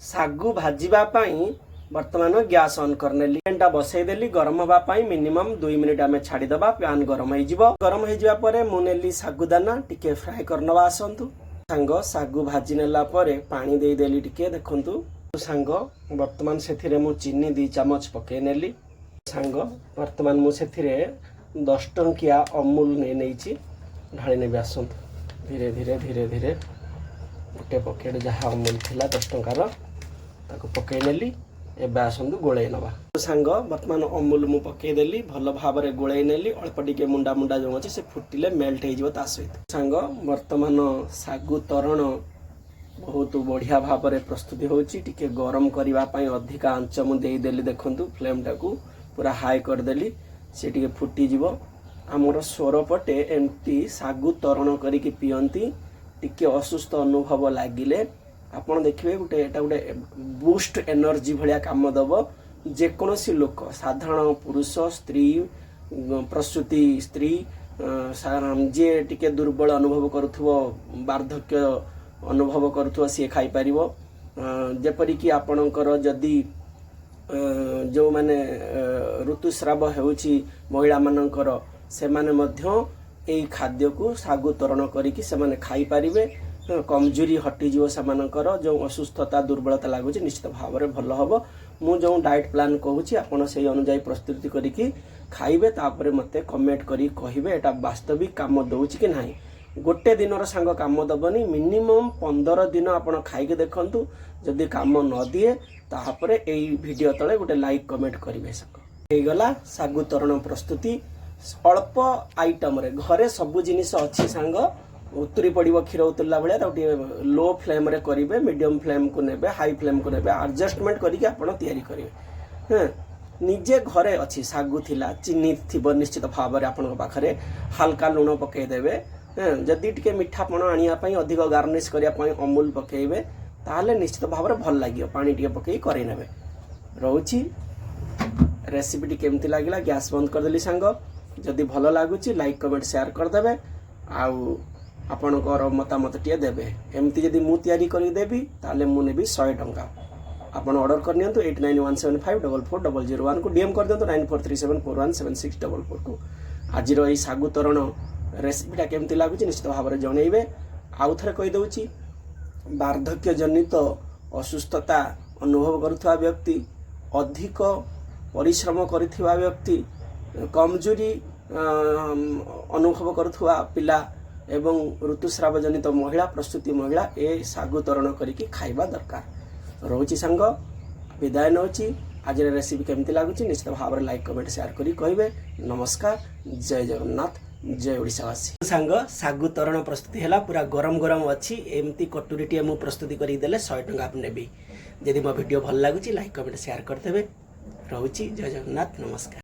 सागु भाजिबा पाई वर्तमान gas on करनेली पेनटा बसैदेली गरम होगापाई minimum 2 minute आम छाड़ीदबा पैन गरम हो परे मुनेली सागुदाना टिके फ्राए करनवा आसतु सांग सागु भाजी नेला परे पानी देदेली टिके देखंतु सांग वर्तमान से मु चीनी 2 चामच पके नेली सांग वर्तमान मु से 10 टंकिया अमूल नहीं ढाली ने आसतु धीरे धीरे धीरे धीरे गोटे पकेट जहाँ अमूल थिला 10 टंकार ताको पकई नेली एबे आसतु गोले नवा सांग वर्तमान अमूल मु पकईदेली भल भाव में गोले नेली अल्प टिके मुंडा मुंडा जो अच्छे से फुटिले मेल्ट हो सहित सांग वर्तमान सागु तरण बहुत बढ़िया भाव में प्रस्तुति होची टिके गरम करने अधिका आंच मुदेली देखु फ्लेम टाकू पूरा हाई करदेली सी टिके फुटीज आमर स्वर पटे एमती सागु तरण करके पियंती टिके असुस्थ अनुभव लगिले आपण देखिए गोटे गोटे बूस्ट एनर्जी भाया काम दब जेकोसी लोक साधारण पुरुष स्त्री प्रसूति स्त्री जे टिके दुर्बल अनुभव करुथुवो वार्धक्य अनुभव करुथुवो सी खाई परिवो जेपरिक आपणकर जदि जो माने ऋतुस्राव हेउची महिला मानकर से माने मध्य एई खाद्य को सागु तरण करिकि से माने खाई परिवे कमजोरी हटिଯିव सेमानकर जो असुस्थता दुर्बलता लगुच निश्चित भाव में भल हम मु जो डाइट प्लान कहूँ आपड़ से अनुजाई प्रस्तुति करिकी खाइबे तापर मते कमेंट करी कहिबे एटा वास्तविक काम दउछि कि नाही गोटे दिन सांग काम दबनी मिनिमम 15 दिन आपण खाइके देखंतु जदि काम न दिए तापरे एई वीडियो तले गोटे लाइक कमेंट करिवे सांग हे गला सागु तरण प्रस्तुति अल्प आइटम रे घरे सब जिनिस अछि सांग उतरी पड़ो क्षीर उतरला भाया लो फ्लेम रे करेंगे मीडियम फ्लेम को नेबे हाई फ्लेम को नेबे एडजस्टमेंट करके आपण तैयारी करेंगे निजे घरे अच्छी सागु थिला चीनी थी निश्चित भाव में आपण पाखे हल्का लुण पकईदेवे जदि टिके मीठापण आने अधिक गार्निश करने अमूल पकईबे ताहले निश्चित भाव में भल लगे पानी टिके पकई करे रोची रेसिपी केमती लगे गैस बंद करदेली सांग जदि भल लगुच लाइक कमेंट शेयर करदे आउ आपणकर मतामत टे देवे एमती जदि मु तैयारी करदेवी ताले मु नेबी 100 टंका आपण ऑर्डर करनियंतु 8917544001 को डीएम कर दियंतु 9437417644 को आज रही सागु तरण रेसिपीटा केमती लागुच निश्चित भाव में जनइबे आउ थरे कहि दउची वार्धक्य जनित असुस्थता अनुभव करुवा व्यक्ति अधिक परिश्रम करुवा व्यक्ति कमजोरी अनुभव करुवा पिला एवं ऋतुस्राव जनित महिला प्रस्तुति महिला ए सागु तरण करिकी खाइबा दरकार रोची सांग विदाय नौची आज रेसिपी केमती लागुच निश्चित भाव में लाइक कमेंट शेयर करी कहिबे नमस्कार जय जगन्नाथ जय ओडिशावासी सांग सागु तरण प्रस्तुति हैला पूरा गरम गरम अच्छी एमती कटोरी मु प्रस्तुति करी देले 100 टंका नेबी जदि मो वीडियो भल लागुच लाइक कमेंट शेयर करदेबे रोची जय जगन्नाथ नमस्कार।